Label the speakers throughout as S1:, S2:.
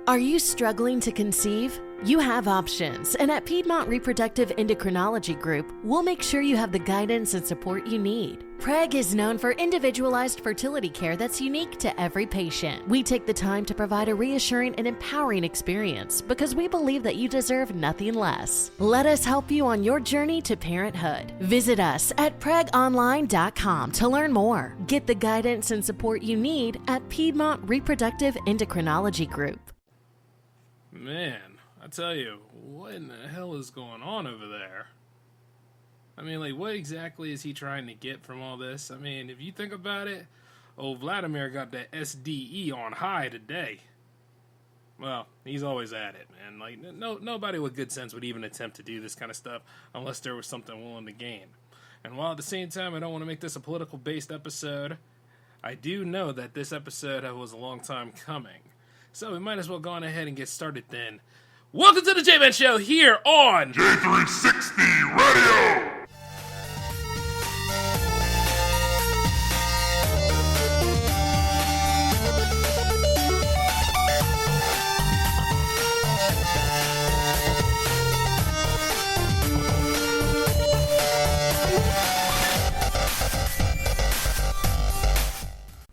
S1: Are you struggling to conceive? You have options, and at Piedmont Reproductive Endocrinology Group, we'll make sure you have the guidance and support you need. PREG is known for individualized fertility care that's unique to every patient. We take the time to provide a reassuring and empowering experience because we believe that you deserve nothing less. Let us help you on your journey to parenthood. Visit us at pregonline.com to learn more. Get the guidance and support you need at Piedmont Reproductive Endocrinology Group.
S2: Man, I tell you, what in the hell is going on over there? I mean, like, what exactly is he trying to get from all this? I mean, if you think about it, old Vladimir got that SDE on high today. Well, he's always at it, man. Like, nobody with good sense would even attempt to do this kind of stuff unless there was something willing to gain. And while at the same time I don't want to make this a political-based episode, I do know that this episode was a long time coming. So we might as well go on ahead and get started then. Welcome to the J-Man Show here on
S3: J360 Radio!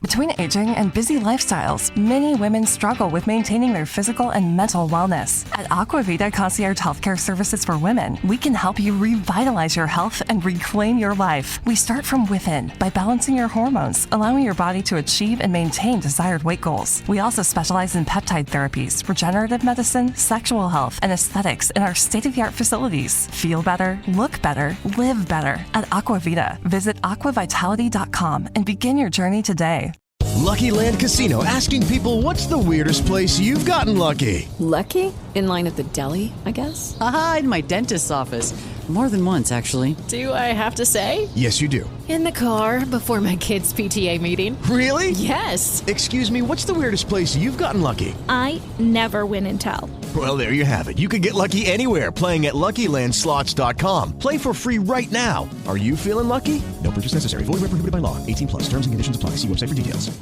S4: Between aging and busy lifestyles, many women struggle with maintaining their physical and mental wellness. At Aquavita Concierge Healthcare Services for Women, we can help you revitalize your health and reclaim your life. We start from within by balancing your hormones, allowing your body to achieve and maintain desired weight goals. We also specialize in peptide therapies, regenerative medicine, sexual health, and aesthetics in our state-of-the-art facilities. Feel better, look better, live better at Aquavita. Visit aquavitality.com and begin your journey today.
S5: Lucky Land Casino, asking people, what's the weirdest place you've gotten lucky?
S6: Lucky? In line at the deli, I guess?
S7: Aha, in my dentist's office. More than once, actually.
S6: Do I have to say?
S5: Yes, you do.
S6: In the car before my kids' PTA meeting.
S5: Really?
S6: Yes.
S5: Excuse me, what's the weirdest place you've gotten lucky?
S8: I never win and tell.
S5: Well, there you have it. You can get lucky anywhere, playing at LuckyLandSlots.com. Play for free right now. Are you feeling lucky? No purchase necessary. Void where prohibited by law. 18 plus. Terms and conditions apply. See website for details.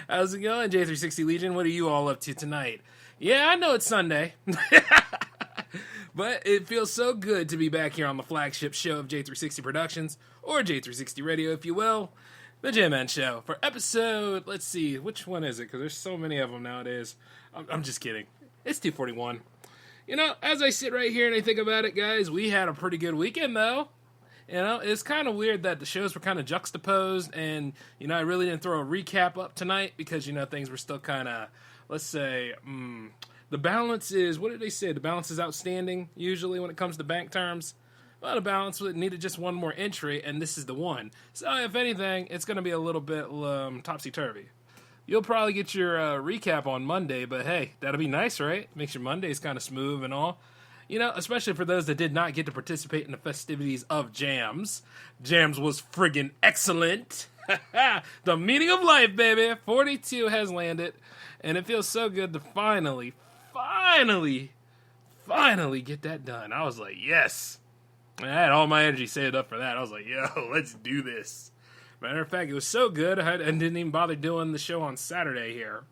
S2: How's it going, J360 Legion? What are you all up to tonight? Yeah, I know it's Sunday. But it feels so good to be back here on the flagship show of J360 Productions, or J360 Radio, if you will, the J-Man Show, for episode, let's see, which one is it? Because there's so many of them nowadays. I'm just kidding. It's 241. You know, as I sit right here and I think about it, guys, we had a pretty good weekend, though. You know, it's kind of weird that the shows were kind of juxtaposed, and, you know, I really didn't throw a recap up tonight because, you know, things were still kind of, let's say, the balance is, what did they say? The balance is outstanding, usually, when it comes to bank terms. Well, the balance needed just one more entry, and this is the one. So, if anything, it's going to be a little bit topsy-turvy. You'll probably get your recap on Monday, but hey, that'll be nice, right? Makes your Mondays kind of smooth and all. You know, especially for those that did not get to participate in the festivities of Jams. Jams was friggin' excellent. The meaning of life, baby. 42 has landed, and it feels so good to finally get that done. I was like, yes. I had all my energy saved up for that. I was like, yo, let's do this. Matter of fact, it was so good, I didn't even bother doing the show on Saturday here.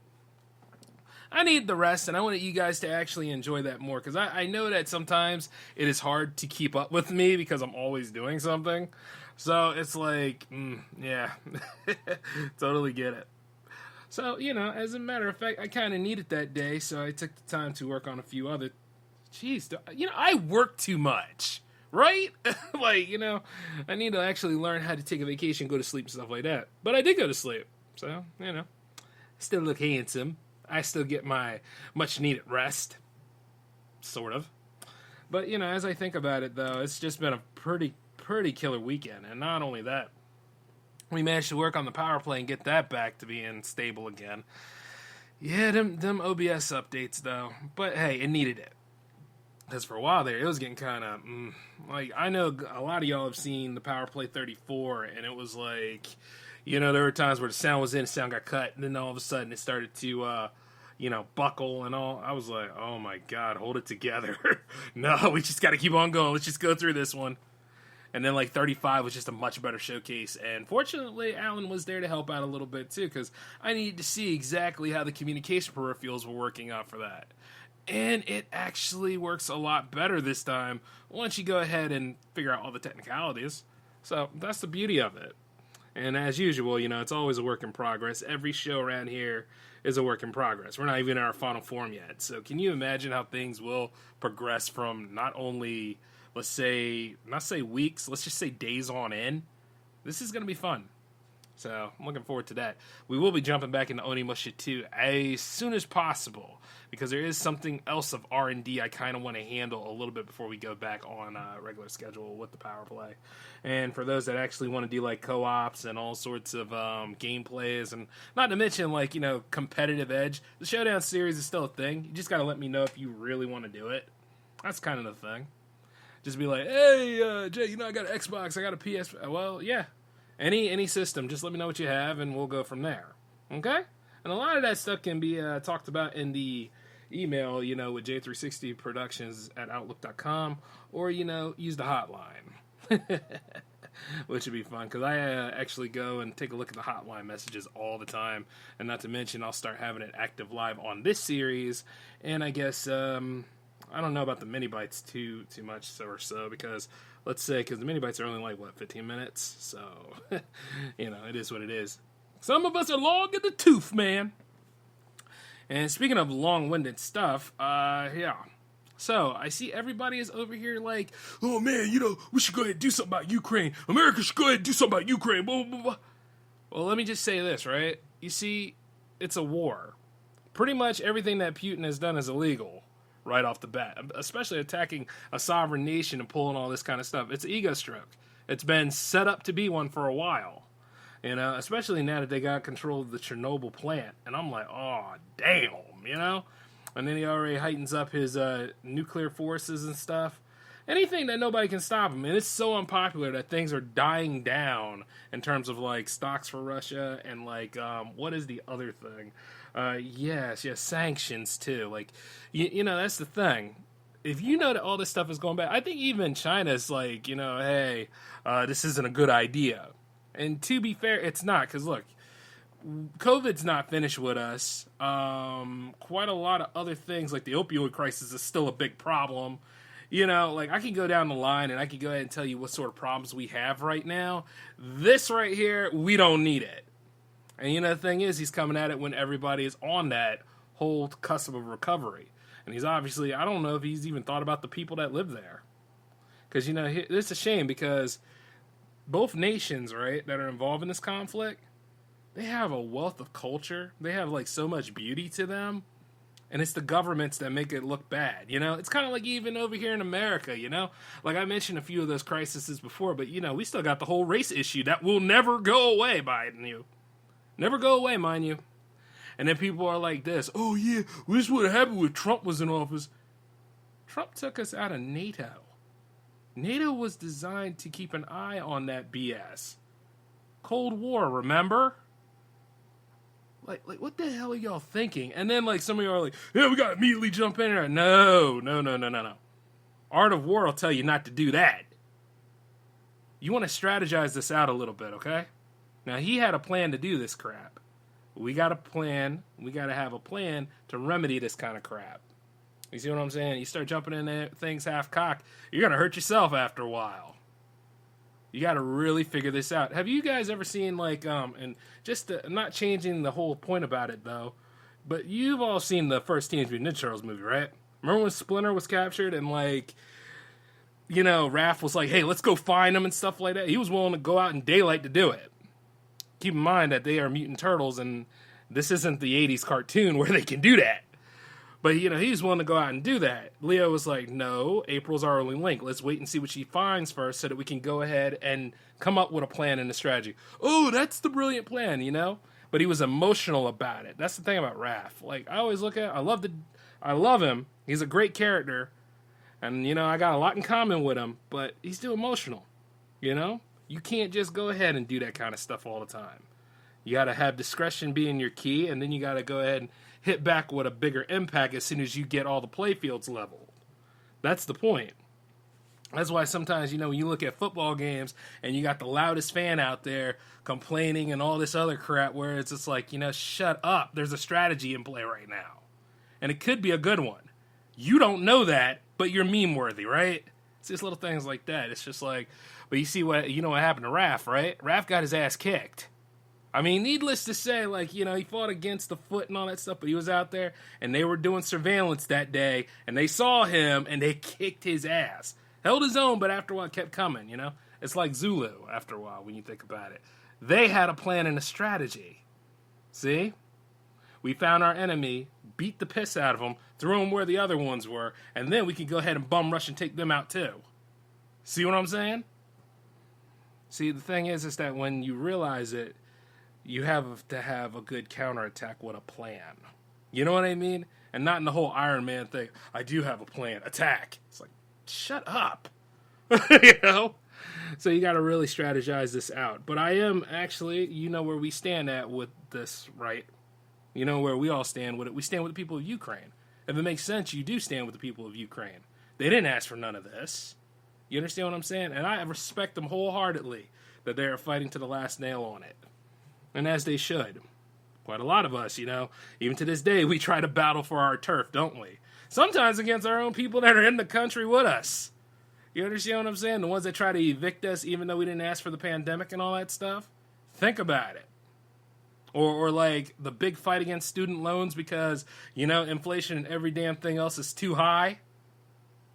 S2: I need the rest, and I wanted you guys to actually enjoy that more, because I know that sometimes it is hard to keep up with me because I'm always doing something. So it's like, yeah, totally get it. So, you know, as a matter of fact, I kind of needed that day, so I took the time to work on a few other... Jeez, you know, I work too much, right? Like, you know, I need to actually learn how to take a vacation, go to sleep, and stuff like that. But I did go to sleep, so, you know, still look handsome. I still get my much-needed rest, sort of. But, you know, as I think about it, though, it's just been a pretty killer weekend. And not only that, we managed to work on the power play and get that back to being stable again. Yeah, them OBS updates, though. But, hey, it needed it. Because for a while there, it was getting kind of, like, I know a lot of y'all have seen the Power Play 34, and it was like... You know, there were times where the sound was in, the sound got cut, and then all of a sudden it started to, you know, buckle and all. I was like, oh my God, hold it together. No, we just got to keep on going. Let's just go through this one. And then, like, 35 was just a much better showcase. And fortunately, Alan was there to help out a little bit, too, because I needed to see exactly how the communication peripherals were working out for that. And it actually works a lot better this time once you go ahead and figure out all the technicalities. So that's the beauty of it. And as usual, you know, it's always a work in progress. Every show around here is a work in progress. We're not even in our final form yet. So can you imagine how things will progress from not only, let's say, not say weeks, let's just say days on end. This is going to be fun. So I'm looking forward to that. We will be jumping back into Onimusha 2 as soon as possible, because there is something else of R&D I kind of want to handle a little bit before we go back on regular schedule with the Power Play. And for those that actually want to do like co-ops and all sorts of gameplays, and not to mention like, you know, competitive edge, the Showdown series is still a thing. You just got to let me know if you really want to do it. That's kind of the thing. Just be like, hey, Jay, you know, I got an Xbox, I got a PS. Well, yeah. Any system, just let me know what you have, and we'll go from there. Okay? And a lot of that stuff can be talked about in the email, you know, with J360 Productions at Outlook.com, or, you know, use the hotline. Which would be fun, because I actually go and take a look at the hotline messages all the time. And not to mention, I'll start having it active live on this series. And I guess, I don't know about the mini bites too much or so, because let's say, because the mini bites are only like, 15 minutes? So, you know, it is what it is. Some of us are long in the tooth, man. And speaking of long-winded stuff, yeah. So, I see everybody is over here like, oh man, you know, we should go ahead and do something about Ukraine. America should go ahead and do something about Ukraine. Blah, blah, blah. Well, let me just say this, right? You see, it's a war. Pretty much everything that Putin has done is illegal. Right off the bat, especially attacking a sovereign nation and pulling all this kind of stuff. It's an ego stroke. It's been set up to be one for a while, you know, especially now that they got control of the Chernobyl plant. And I'm like, oh, damn, you know? And then he already heightens up his nuclear forces and stuff. Anything that nobody can stop him. And it's so unpopular that things are dying down in terms of, like, stocks for Russia and, like, what is the other thing? Yes, sanctions too. Like, you know, that's the thing. If you know that all this stuff is going bad, I think even China's like, you know, hey, this isn't a good idea. And to be fair, it's not, because look, COVID's not finished with us. Quite a lot of other things, like the opioid crisis, is still a big problem. You know, like, I can go down the line and I can go ahead and tell you what sort of problems we have right now. This right here, we don't need it. And, you know, the thing is, he's coming at it when everybody is on that whole cusp of recovery. And he's obviously, I don't know if he's even thought about the people that live there. Because, you know, it's a shame, because both nations, right, that are involved in this conflict, they have a wealth of culture. They have, like, so much beauty to them. And it's the governments that make it look bad, you know? It's kind of like even over here in America, you know? Like, I mentioned a few of those crises before, but, you know, we still got the whole race issue that will never go away, Biden, you. Never go away, mind you. And then people are like this, oh yeah, well, this would have happened when Trump was in office. Trump took us out of NATO. NATO was designed to keep an eye on that BS. Cold War, remember? Like what the hell are y'all thinking? And then like some of y'all are like, yeah, we gotta immediately jump in there. No. Art of War will tell you not to do that. You want to strategize this out a little bit, okay? Now, he had a plan to do this crap. We got a plan. We got to have a plan to remedy this kind of crap. You see what I'm saying? You start jumping in there, things half-cocked, you're going to hurt yourself after a while. You got to really figure this out. Have you guys ever seen, like, and just not changing the whole point about it, though, but you've all seen the first Teenage Mutant Ninja Turtles movie, right? Remember when Splinter was captured and, like, you know, Raph was like, hey, let's go find him and stuff like that? He was willing to go out in daylight to do it. Keep in mind that they are mutant turtles, and this isn't the 80s cartoon where they can do that. But, you know, he's willing to go out and do that. Leo was like, no, April's our only link. Let's wait and see what she finds first so that we can go ahead and come up with a plan and a strategy. Oh, that's the brilliant plan, you know? But he was emotional about it. That's the thing about Raph. Like, I always look at I love him. He's a great character. And, you know, I got a lot in common with him. But he's too emotional, you know? You can't just go ahead and do that kind of stuff all the time. You got to have discretion being your key, and then you got to go ahead and hit back with a bigger impact as soon as you get all the playfields leveled. That's the point. That's why sometimes, when you look at football games and you got the loudest fan out there complaining and all this other crap where it's just like, shut up. There's a strategy in play right now. And it could be a good one. You don't know that, but you're meme worthy, right? It's just little things like that. It's just like, but you see what happened to Raph, right? Raph got his ass kicked. I mean, needless to say, like, he fought against the foot and all that stuff, but he was out there and they were doing surveillance that day and they saw him and they kicked his ass. Held his own, but after a while kept coming, It's like Zulu after a while when you think about it. They had a plan and a strategy. See? We found our enemy, beat the piss out of them, threw them where the other ones were, and then we can go ahead and bum rush and take them out too. See what I'm saying? See, the thing is that when you realize it, you have to have a good counterattack with a plan. You know what I mean? And not in the whole Iron Man thing. I do have a plan. Attack. It's like, shut up. So you got to really strategize this out. But I am actually, where we stand at with this, right? You know where we all stand with it. We stand with the people of Ukraine. If it makes sense, you do stand with the people of Ukraine. They didn't ask for none of this. You understand what I'm saying? And I respect them wholeheartedly that they are fighting to the last nail on it. And as they should. Quite a lot of us, even to this day, we try to battle for our turf, don't we? Sometimes against our own people that are in the country with us. You understand what I'm saying? The ones that try to evict us even though we didn't ask for the pandemic and all that stuff. Think about it. Or like the big fight against student loans because, inflation and every damn thing else is too high.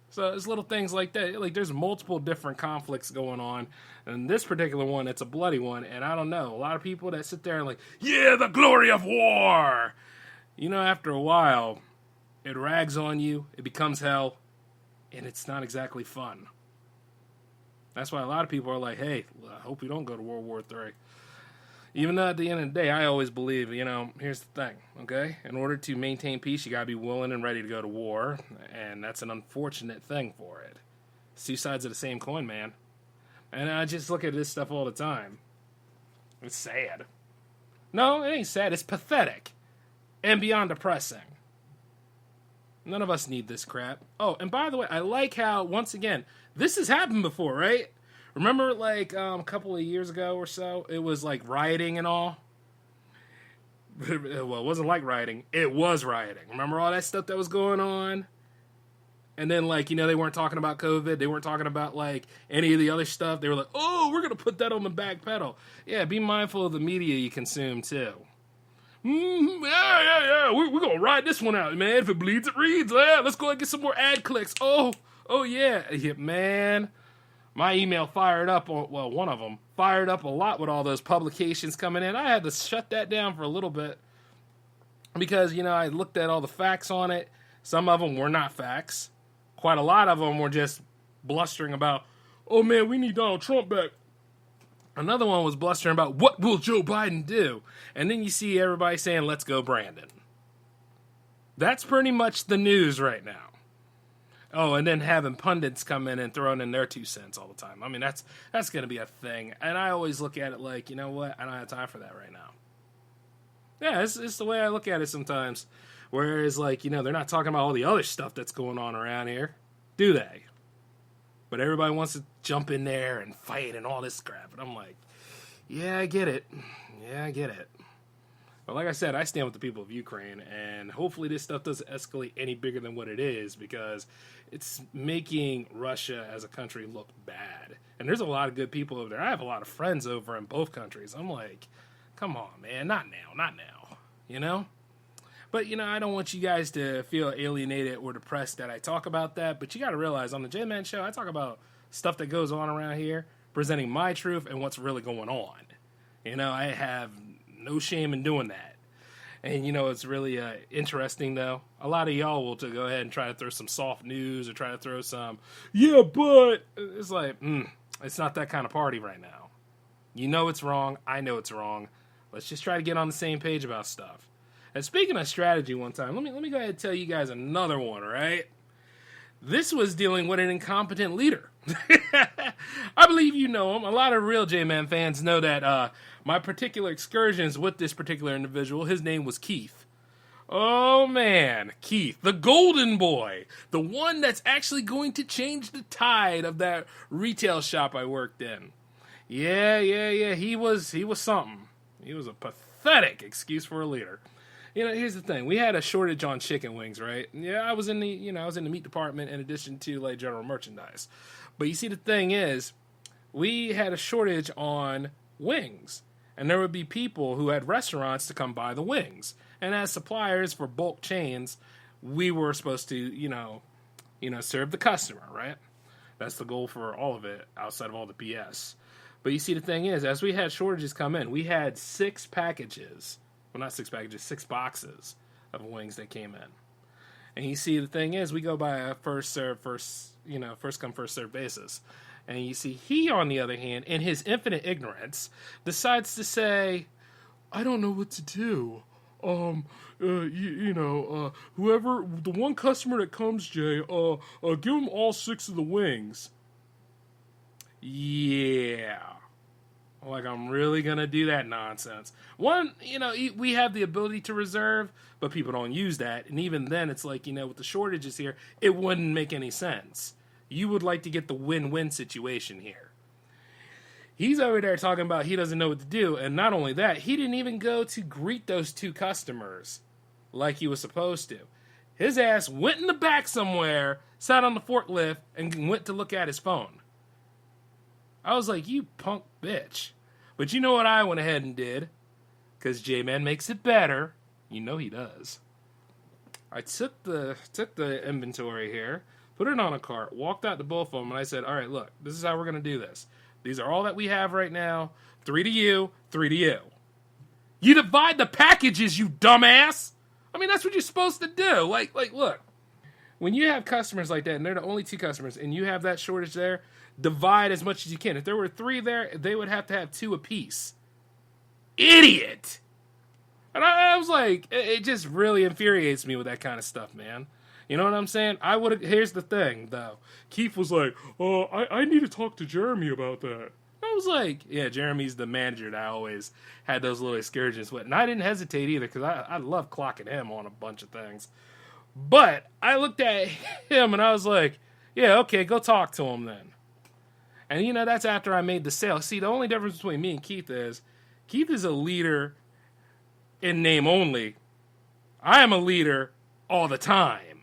S2: So it's little things like that. Like there's multiple different conflicts going on. And this particular one, it's a bloody one. And I don't know. A lot of people that sit there and like, yeah, the glory of war. After a while, it rags on you. It becomes hell. And it's not exactly fun. That's why a lot of people are like, hey, I hope we don't go to World War III. Even though at the end of the day, I always believe, here's the thing, okay? In order to maintain peace, you got to be willing and ready to go to war. And that's an unfortunate thing for it. It's two sides of the same coin, man. And I just look at this stuff all the time. It's sad. No, it ain't sad. It's pathetic. And beyond depressing. None of us need this crap. Oh, and by the way, I like how, once again, this has happened before, right? Remember, like, a couple of years ago or so, it was, like, rioting and all? Well, it wasn't like rioting. It was rioting. Remember all that stuff that was going on? And then, like, they weren't talking about COVID. They weren't talking about, like, any of the other stuff. They were like, oh, we're going to put that on the back pedal. Yeah, be mindful of the media you consume, too. Yeah. We're going to ride this one out, man. If it bleeds, it reads. Yeah, let's go and get some more ad clicks. Oh, yeah. Man. My email fired up, one of them, fired up a lot with all those publications coming in. I had to shut that down for a little bit because, I looked at all the facts on it. Some of them were not facts. Quite a lot of them were just blustering about, oh, man, we need Donald Trump back. Another one was blustering about, what will Joe Biden do? And then you see everybody saying, let's go, Brandon. That's pretty much the news right now. Oh, and then having pundits come in and throwing in their 2 cents all the time. I mean, that's going to be a thing. And I always look at it like, you know what? I don't have time for that right now. Yeah, it's the way I look at it sometimes. Whereas, like, they're not talking about all the other stuff that's going on around here. Do they? But everybody wants to jump in there and fight and all this crap. And I'm like, yeah, I get it. But like I said, I stand with the people of Ukraine, and hopefully this stuff doesn't escalate any bigger than what it is, because it's making Russia as a country look bad. And there's a lot of good people over there. I have a lot of friends over in both countries. I'm like, come on, man, not now, But, I don't want you guys to feel alienated or depressed that I talk about that. But you got to realize, on the J-Man Show, I talk about stuff that goes on around here, presenting my truth and what's really going on. I have no shame in doing that. And, it's really interesting, though. A lot of y'all will go ahead and try to throw some soft news or try to throw some, yeah, but it's like, it's not that kind of party right now. It's wrong. I know it's wrong. Let's just try to get on the same page about stuff. And speaking of strategy one time, let me go ahead and tell you guys another one, all right? This was dealing with an incompetent leader. I believe you know him. A lot of real J-Man fans know that my particular excursions with this particular individual, his name was Keith. Oh, man. Keith, the golden boy. The one that's actually going to change the tide of that retail shop I worked in. Yeah. He was something. He was a pathetic excuse for a leader. Here's the thing. We had a shortage on chicken wings, right? Yeah, I was in the meat department in addition to, like, general merchandise. But you see, the thing is, we had a shortage on wings. And there would be people who had restaurants to come buy the wings. And as suppliers for bulk chains, we were supposed to, serve the customer, right? That's the goal for all of it, outside of all the BS. But you see, the thing is, as we had shortages come in, we had 6 packages. Well, not 6 packages, 6 boxes of wings that came in. And you see, the thing is, we go by a first come, first serve basis. And you see, he, on the other hand, in his infinite ignorance, decides to say, I don't know what to do. Whoever, the one customer that comes, Jay, give him all 6 of the wings. Yeah. Like, I'm really gonna do that nonsense. One, we have the ability to reserve, but people don't use that. And even then, it's like, with the shortages here, it wouldn't make any sense. You would like to get the win-win situation here. He's over there talking about he doesn't know what to do, and not only that, he didn't even go to greet those 2 customers like he was supposed to. His ass went in the back somewhere, sat on the forklift, and went to look at his phone. I was like, you punk bitch. But you know what I went ahead and did? Because J-Man makes it better. You know he does. I took the inventory here, put it on a cart, walked out to both of them, and I said, all right, look, this is how we're going to do this. These are all that we have right now. 3 to you, 3 to you. You divide the packages, you dumbass. I mean, that's what you're supposed to do. Like, look. When you have customers like that, and they're the only 2 customers, and you have that shortage there, divide as much as you can. If there were 3 there, they would have to have 2 apiece. Idiot! And I was like, it just really infuriates me with that kind of stuff, man. You know what I'm saying? Here's the thing, though. Keith was like, oh, I need to talk to Jeremy about that. I was like, yeah, Jeremy's the manager that I always had those little excursions with. And I didn't hesitate either, because I love clocking him on a bunch of things. But I looked at him and I was like, yeah, okay, go talk to him then. And, that's after I made the sale. See, the only difference between me and Keith is a leader in name only. I am a leader all the time.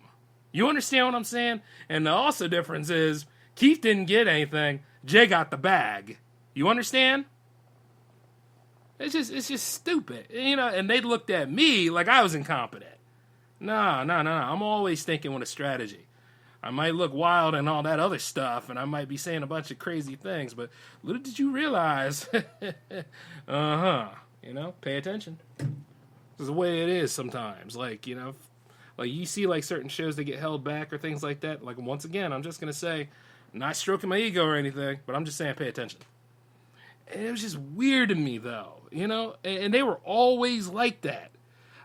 S2: You understand what I'm saying? And the also difference is Keith didn't get anything. Jay got the bag. You understand? It's just stupid. And they looked at me like I was incompetent. No. I'm always thinking with a strategy. I might look wild and all that other stuff, and I might be saying a bunch of crazy things, but little did you realize, pay attention. This is the way it is sometimes. Like you see like certain shows that get held back or things like that. Like, once again, I'm just going to say, not stroking my ego or anything, but I'm just saying pay attention. And it was just weird to me, though, and they were always like that.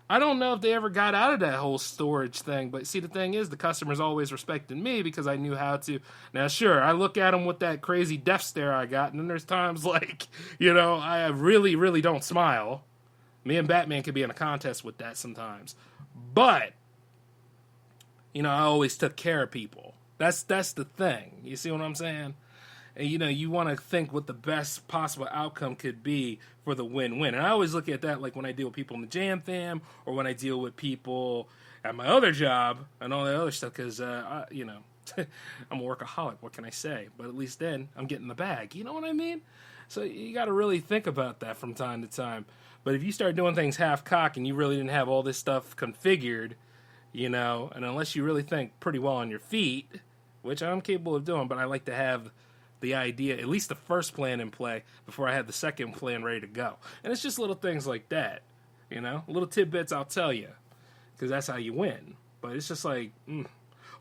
S2: I don't know if they ever got out of that whole storage thing, but see, the thing is, the customers always respected me because I knew how to. Now, sure, I look at them with that crazy death stare I got, and then there's times like, I really, really don't smile. Me and Batman could be in a contest with that sometimes. But, I always took care of people. That's the thing. You see what I'm saying? And, you want to think what the best possible outcome could be for the win-win. And I always look at that like when I deal with people in the Jam Fam or when I deal with people at my other job and all that other stuff because, I'm a workaholic. What can I say? But at least then I'm getting the bag. You know what I mean? So you got to really think about that from time to time. But if you start doing things half-cock and you really didn't have all this stuff configured, and unless you really think pretty well on your feet, which I'm capable of doing, but I like to have the idea, at least the first plan in play before I had the second plan ready to go. And it's just little things like that, little tidbits I'll tell you, because that's how you win. But it's just like,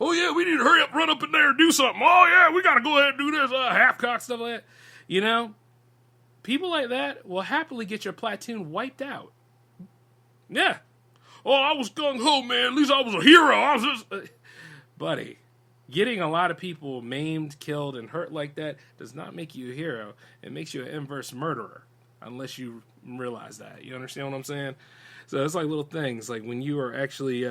S2: oh yeah, we need to hurry up, run up in there and do something. Oh yeah, we got to go ahead and do this, half-cock stuff like that. People like that will happily get your platoon wiped out. Yeah. Oh, I was gung-ho, man. At least I was a hero. I was just... Buddy. Getting a lot of people maimed, killed, and hurt like that does not make you a hero. It makes you an inverse murderer, unless you realize that. You understand what I'm saying? So it's like little things. Like when you are actually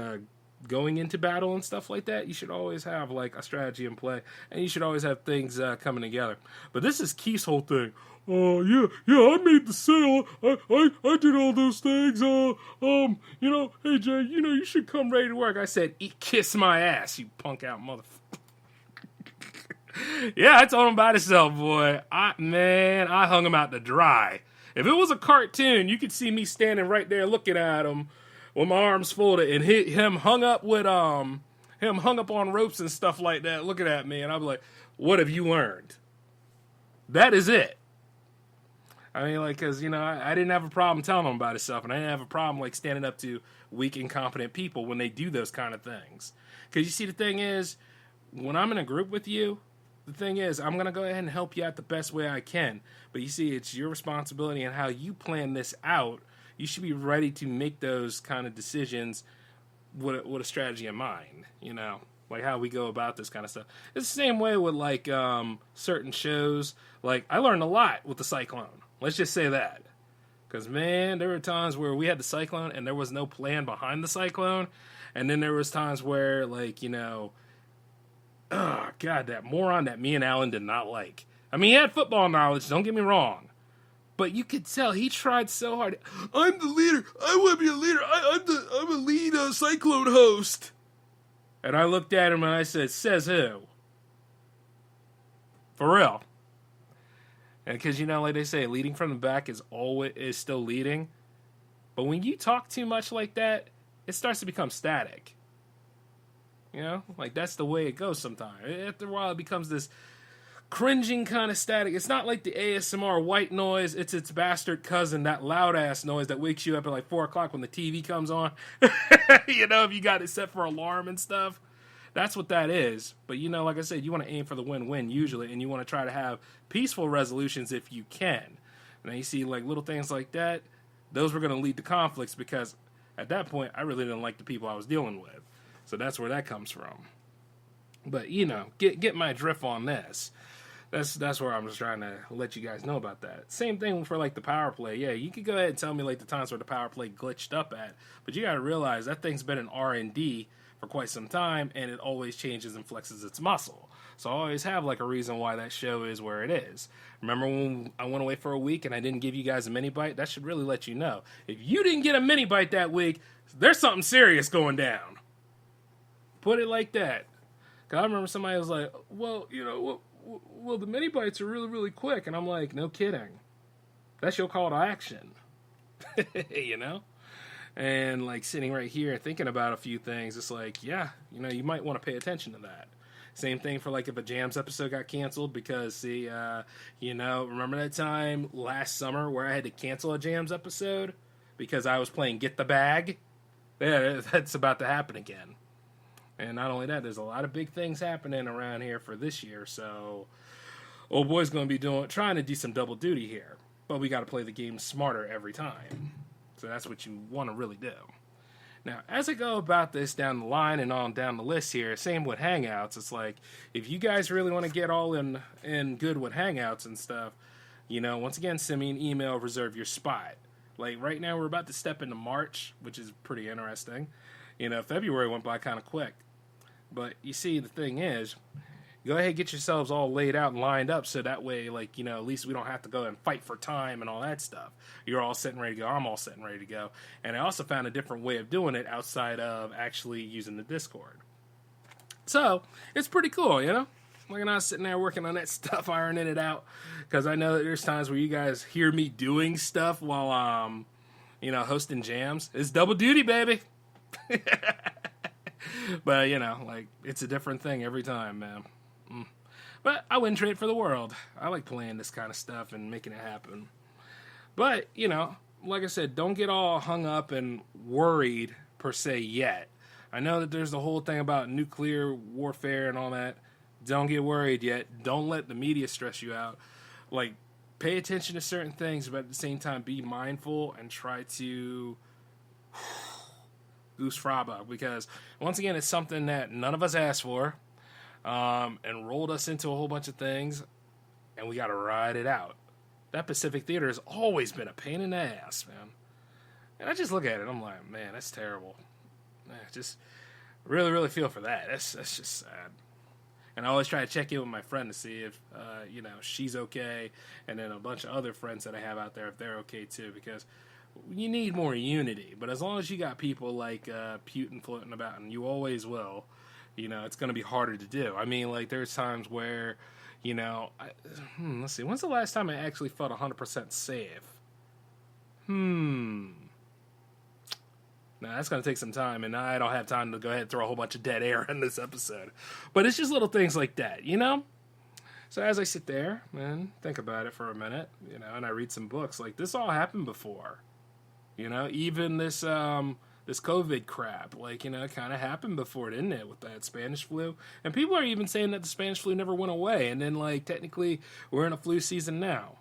S2: going into battle and stuff like that, you should always have like a strategy in play, and you should always have things coming together. But this is Keith's whole thing. Yeah, I made the sale. I did all those things. Hey Jay, you should come ready to work. I said, kiss my ass, you punk out motherfucker. Yeah, I told him about himself, boy. I hung him out to dry. If it was a cartoon, you could see me standing right there looking at him with my arms folded, and him hung up on ropes and stuff like that, looking at me, and I'd be like, "What have you learned?" That is it. I mean, like, because I didn't have a problem telling him about himself, and I didn't have a problem like standing up to weak, incompetent people when they do those kind of things. Because you see, the thing is, when I'm in a group with you, the thing is, I'm going to go ahead and help you out the best way I can. But you see, it's your responsibility and how you plan this out. You should be ready to make those kind of decisions with a strategy in mind, like how we go about this kind of stuff. It's the same way with like certain shows. Like I learned a lot with the Cyclone. Let's just say that. Because, man, there were times where we had the Cyclone and there was no plan behind the Cyclone. And then there was times where, like, oh, God, that moron that me and Alan did not like. I mean, he had football knowledge, don't get me wrong. But you could tell he tried so hard. I'm the leader. I want to be a leader. I'm a lead Cyclone host. And I looked at him and I said, says who? For real. And because, like they say, leading from the back is still leading. But when you talk too much like that, it starts to become static. Like that's the way it goes sometimes. After a while, it becomes this cringing kind of static. It's not like the ASMR white noise. It's its bastard cousin, that loud ass noise that wakes you up at like 4 o'clock when the TV comes on. If you got it set for alarm and stuff. That's what that is. But like I said, you want to aim for the win-win usually, and you want to try to have peaceful resolutions if you can. And you see like little things like that, those were going to lead to conflicts because at that point, I really didn't like the people I was dealing with. So that's where that comes from. But, get my drift on this. That's where I'm just trying to let you guys know about that. Same thing for, like, the power play. Yeah, you could go ahead and tell me, like, the times where the power play glitched up at. But you got to realize that thing's been in R&D for quite some time, and it always changes and flexes its muscle. So I always have, like, a reason why that show is where it is. Remember when I went away for a week and I didn't give you guys a mini-bite? That should really let you know. If you didn't get a mini-bite that week, there's something serious going down. Put it like that. Because I remember somebody was like, well, well, the mini bites are really, really quick. And I'm like, no kidding. That's your call to action. And like sitting right here thinking about a few things, it's like, yeah, you might want to pay attention to that. Same thing for like if a Jams episode got canceled because, see, remember that time last summer where I had to cancel a Jams episode because I was playing Get the Bag? Yeah, that's about to happen again. And not only that, there's a lot of big things happening around here for this year, so old boy's going to be trying to do some double duty here. But we got to play the game smarter every time. So that's what you want to really do. Now, as I go about this down the line and on down the list here, same with Hangouts, it's like, if you guys really want to get all in good with Hangouts and stuff, once again, send me an email, reserve your spot. Like, right now, we're about to step into March, which is pretty interesting. February went by kind of quick. But you see, the thing is, go ahead and get yourselves all laid out and lined up so that way, like, at least we don't have to go and fight for time and all that stuff. You're all set and ready to go. I'm all set and ready to go. And I also found a different way of doing it outside of actually using the Discord. So, it's pretty cool, Like, I'm not sitting there working on that stuff, ironing it out. Because I know that there's times where you guys hear me doing stuff while I'm, hosting jams. It's double duty, baby. But, like, it's a different thing every time, man. But I wouldn't trade it for the world. I like playing this kind of stuff and making it happen. But, like I said, don't get all hung up and worried, per se, yet. I know that there's the whole thing about nuclear warfare and all that. Don't get worried yet. Don't let the media stress you out. Like, pay attention to certain things, but at the same time, be mindful and try to goose fraba, because once again, it's something that none of us asked for, and rolled us into a whole bunch of things, and we got to ride it out. That Pacific Theater has always been a pain in the ass, man. And I just look at it, I'm like, man, that's terrible. Just really, really feel for that. That's just sad. And I always try to check in with my friend to see if, she's okay. And then a bunch of other friends that I have out there, if they're okay too. Because you need more unity. But as long as you got people like Putin floating about, and you always will, it's going to be harder to do. I mean, like, there's times where, let's see. When's the last time I actually felt 100% safe? Now, that's going to take some time, and I don't have time to go ahead and throw a whole bunch of dead air in this episode. But it's just little things like that, So as I sit there and think about it for a minute, and I read some books, like, this all happened before. Even this this COVID crap, like, it kind of happened before, didn't it, with that Spanish flu? And people are even saying that the Spanish flu never went away, and then, like, technically, we're in a flu season now.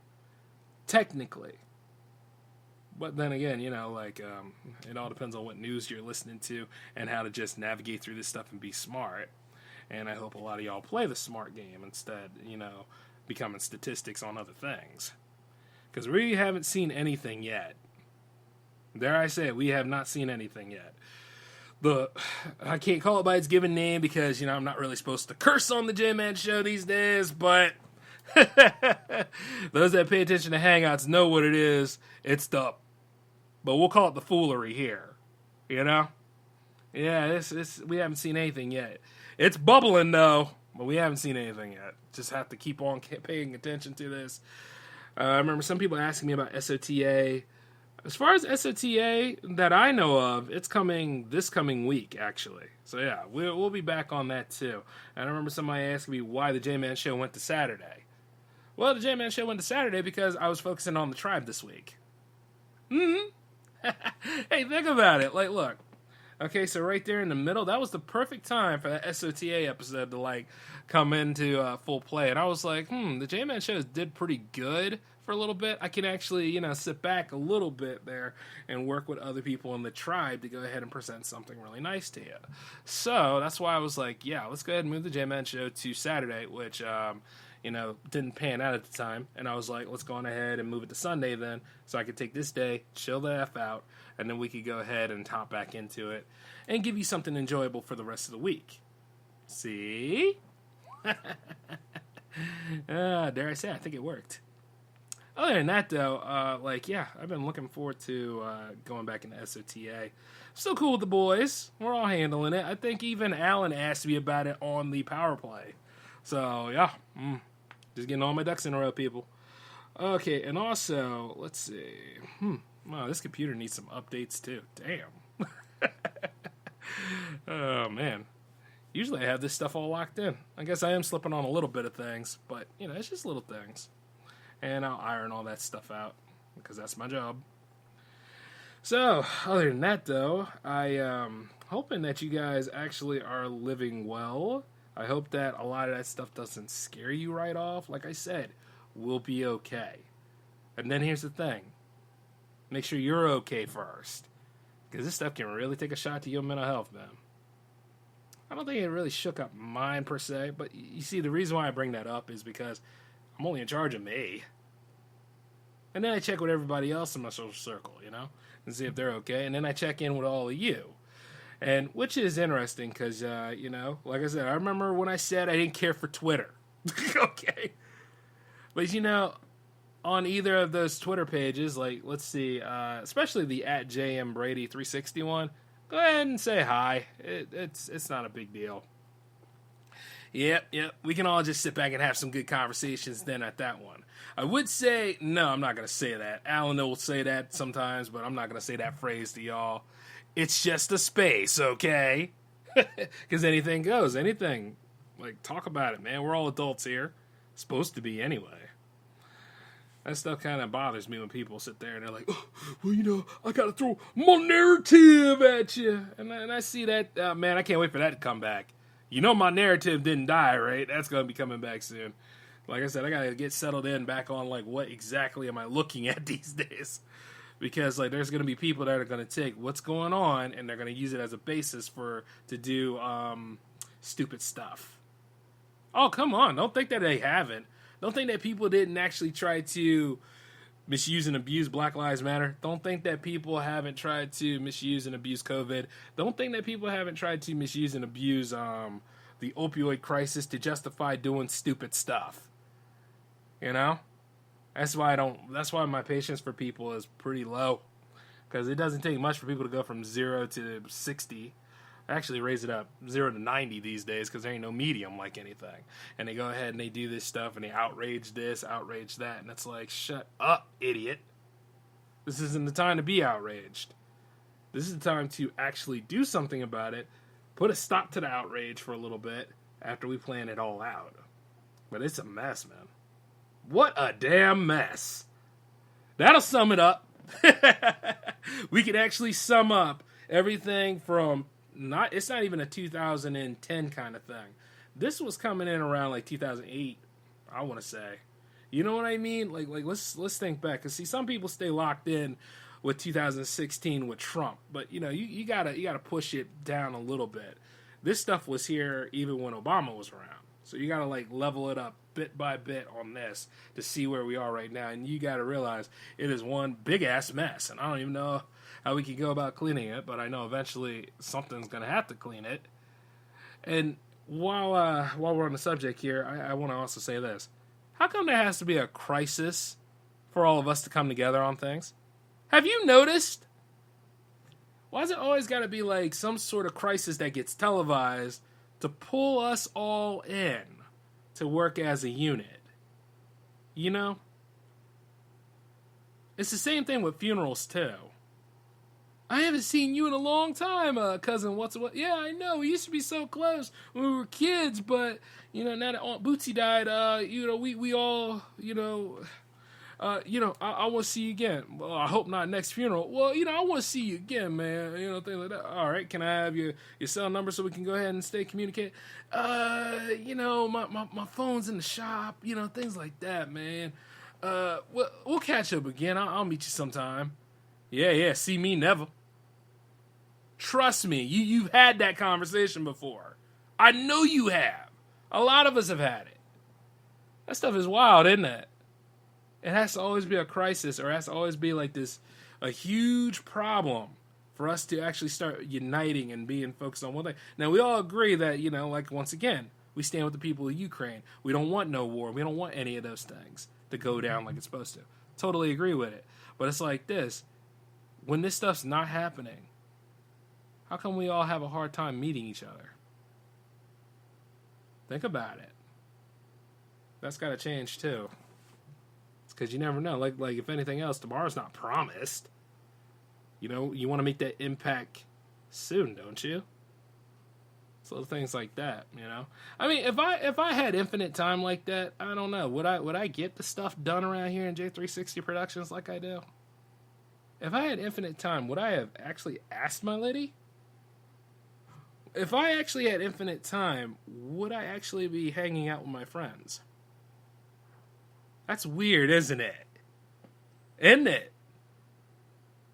S2: Technically. But then again, it all depends on what news you're listening to and how to just navigate through this stuff and be smart. And I hope a lot of y'all play the smart game instead, becoming statistics on other things. Because we haven't seen anything yet. Dare I say it, we have not seen anything yet. I can't call it by its given name because, I'm not really supposed to curse on the J-Man show these days, but those that pay attention to Hangouts know what it is. It's but we'll call it the foolery here, Yeah, we haven't seen anything yet. It's bubbling, though, but we haven't seen anything yet. Just have to keep on paying attention to this. I remember some people asking me about SOTA. As far as SOTA that I know of, it's coming this coming week, actually. So, yeah, we'll be back on that, too. And I remember somebody asking me why the J-Man show went to Saturday. Well, the J-Man show went to Saturday because I was focusing on the tribe this week. Hey, think about it. Like, look. Okay, so right there in the middle, that was the perfect time for that SOTA episode to, come into full play. And I was like, the J-Man shows did pretty good for a little bit. I can actually, sit back a little bit there and work with other people in the tribe to go ahead and present something really nice to you. So that's why I was like, yeah, let's go ahead and move the J-Man show to Saturday, which, didn't pan out at the time. And I was like, let's go on ahead and move it to Sunday then, so I could take this day, chill the F out, and then we could go ahead and hop back into it and give you something enjoyable for the rest of the week. See? Dare I say, I think it worked. Other than that, though, I've been looking forward to going back into SOTA. Still cool with the boys. We're all handling it. I think even Alan asked me about it on the power play. So, yeah. Just getting all my ducks in a row, people. Okay, and also, let's see. Wow, this computer needs some updates, too. Damn. Oh, man. Usually I have this stuff all locked in. I guess I am slipping on a little bit of things, but, it's just little things. And I'll iron all that stuff out, because that's my job. So, other than that, though, I'm hoping that you guys actually are living well. I hope that a lot of that stuff doesn't scare you right off. Like I said, we'll be okay. And then here's the thing. Make sure you're okay first. Because this stuff can really take a shot to your mental health, man. I don't think it really shook up mine, per se. But you see, the reason why I bring that up is because I'm only in charge of me. And then I check with everybody else in my social circle, and see if they're okay. And then I check in with all of you. And which is interesting because, like I said, I remember when I said I didn't care for Twitter. Okay. But, on either of those Twitter pages, let's see, especially the @JMBrady360 one, go ahead and say hi. It's not a big deal. Yep. We can all just sit back and have some good conversations then at that one. I would say, no, I'm not going to say that. Alan will say that sometimes, but I'm not going to say that phrase to y'all. It's just a space, okay? Because anything goes. Anything. Talk about it, man. We're all adults here. Supposed to be anyway. That stuff kind of bothers me when people sit there and they're like, oh, well, I got to throw my narrative at you. And I see that, man, I can't wait for that to come back. My narrative didn't die, right? That's going to be coming back soon. Like I said, I got to get settled in back on, what exactly am I looking at these days? Because, there's going to be people that are going to take what's going on and they're going to use it as a basis to do stupid stuff. Oh, come on. Don't think that they haven't. Don't think that people didn't actually try to misuse and abuse Black Lives Matter. Don't think that people haven't tried to misuse and abuse COVID. Don't think that people haven't tried to misuse and abuse the opioid crisis to justify doing stupid stuff. You know? That's why my patience for people is pretty low. Because it doesn't take much for people to go from 0 to 60. I actually raise it up 0 to 90 these days because there ain't no medium like anything. And they go ahead and they do this stuff and they outrage this, outrage that. And it's like, shut up, idiot. This isn't the time to be outraged. This is the time to actually do something about it. Put a stop to the outrage for a little bit after we plan it all out. But it's a mess, man. What a damn mess. That'll sum it up. We can actually sum up everything from it's not even a 2010 kind of thing. This was coming in around like 2008, I want to say. You know what I mean? Like let's think back. Cause see, some people stay locked in with 2016 with Trump, but you gotta push it down a little bit. This stuff was here even when Obama was around. So you gotta like level it up bit by bit on this to see where we are right now. And you gotta realize it is one big ass mess. And I don't even know how we can go about cleaning it, but I know eventually something's gonna have to clean it. And while we're on the subject here, I want to also say this: how come there has to be a crisis for all of us to come together on things? Have you noticed? Why has it always got to be like some sort of crisis that gets televised to pull us all in to work as a unit? You know? It's the same thing with funerals, too. I haven't seen you in a long time, cousin. What's what? Yeah, I know. We used to be so close when we were kids, but, now that Aunt Bootsy died, we all, I want to see you again. Well, I hope not next funeral. Well, I want to see you again, man. Things like that. All right, can I have your cell number so we can go ahead and stay communicate? My phone's in the shop. Things like that, man. We'll catch up again. I'll meet you sometime. Yeah. See me never. Trust me, you've had that conversation before. I know you have. A lot of us have had it. That stuff is wild, isn't it? It has to always be a crisis, or it has to always be like a huge problem for us to actually start uniting and being focused on one thing. Now, we all agree that, once again, we stand with the people of Ukraine. We don't want no war. We don't want any of those things to go down like it's supposed to. Totally agree with it. But it's like this. When this stuff's not happening, how come we all have a hard time meeting each other? Think about it. That's got to change, too. Because you never know. Like if anything else, tomorrow's not promised. You want to make that impact soon, don't you? So little things like that, I mean, if I had infinite time like that, I don't know. Would I get the stuff done around here in J360 Productions like I do? If I had infinite time, would I have actually asked my lady? If I actually had infinite time, would I actually be hanging out with my friends? That's weird, isn't it? Isn't it?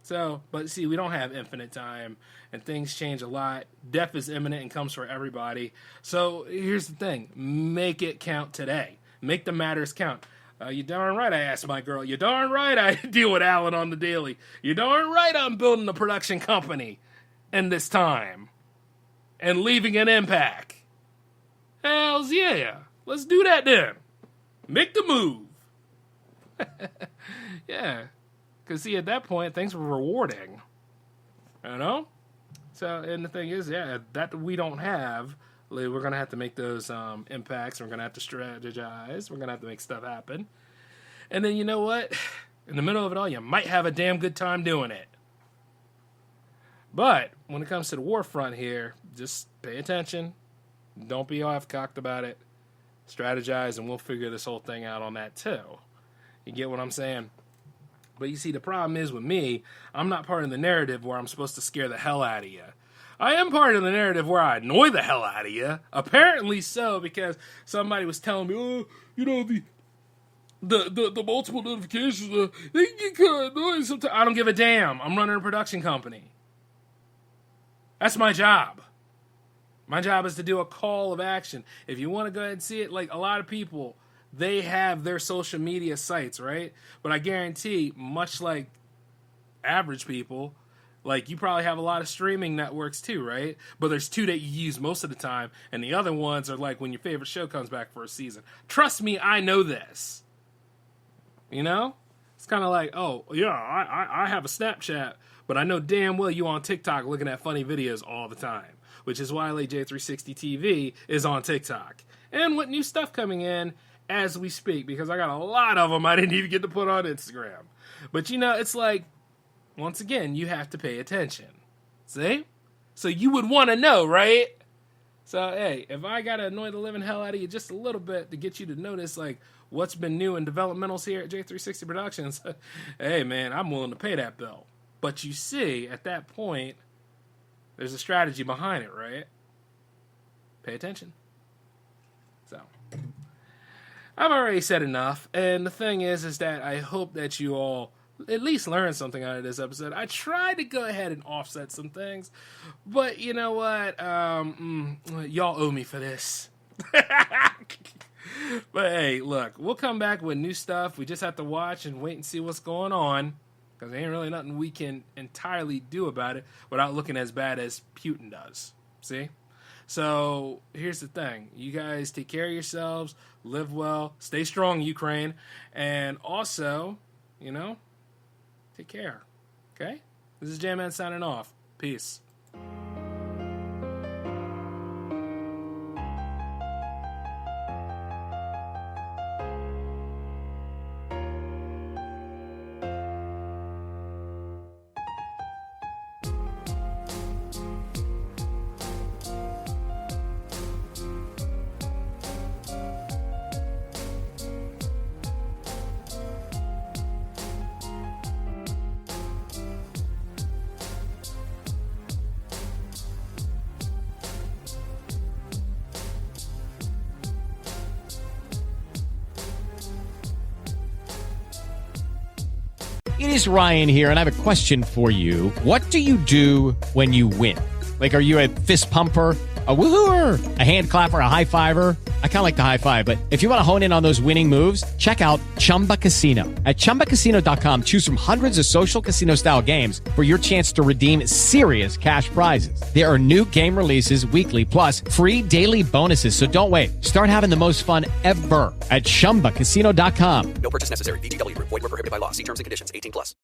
S2: So, but see, we don't have infinite time, and things change a lot. Death is imminent and comes for everybody. So here's the thing. Make it count today. Make the matters count. You darn right I asked my girl. You darn right I deal with Alan on the daily. You darn right I'm building a production company in this time. And leaving an impact. Hells yeah. Let's do that then. Make the move. Yeah. Because, see, at that point, things were rewarding. So, and the thing is, that we don't have. We're going to have to make those impacts. We're going to have to strategize. We're going to have to make stuff happen. And then, you know what? In the middle of it all, you might have a damn good time doing it. But when it comes to the war front here, just pay attention. Don't be half-cocked about it. Strategize, and we'll figure this whole thing out on that, too. You get what I'm saying? But you see, the problem is with me, I'm not part of the narrative where I'm supposed to scare the hell out of you. I am part of the narrative where I annoy the hell out of you. Apparently so, because somebody was telling me, the multiple notifications, they can get kind of annoying sometimes. I don't give a damn. I'm running a production company. That's my job. My job is to do a call of action. If you want to go ahead and see it, like a lot of people, they have their social media sites, right? But I guarantee, much like average people, like you probably have a lot of streaming networks too, right? But there's 2 that you use most of the time, and the other ones are like when your favorite show comes back for a season. Trust me, I know this. You know? It's kind of like, oh, yeah, I have a Snapchat, but I know damn well you on TikTok looking at funny videos all the time, which is why J360 TV is on TikTok. And with new stuff coming in as we speak, because I got a lot of them I didn't even get to put on Instagram. But, you know, it's like, once again, you have to pay attention. See? So you would want to know, right? So, hey, if I got to annoy the living hell out of you just a little bit to get you to notice, like, what's been new in developmentals here at J360 Productions, hey, man, I'm willing to pay that bill. But you see, at that point, there's a strategy behind it, right? Pay attention. So, I've already said enough. And the thing is that I hope that you all at least learn something out of this episode. I tried to go ahead and offset some things, but you know what? Y'all owe me for this. But hey, look, we'll come back with new stuff. We just have to watch and wait and see what's going on, because there ain't really nothing we can entirely do about it without looking as bad as Putin does. See? So here's the thing. You guys take care of yourselves, live well, stay strong, Ukraine, and also, you know, take care. Okay? This is J-Man signing off. Peace.
S9: It is Ryan here, and I have a question for you. What do you do when you win? Like, are you a fist pumper, a woohooer, a hand clapper, a high fiver? I kind of like the high five, but if you want to hone in on those winning moves, check out Chumba Casino. At ChumbaCasino.com, choose from hundreds of social casino-style games for your chance to redeem serious cash prizes. There are new game releases weekly, plus free daily bonuses. So don't wait. Start having the most fun ever at ChumbaCasino.com.
S10: No purchase necessary. VGW Group. Void where prohibited by law. See terms and conditions. 18+.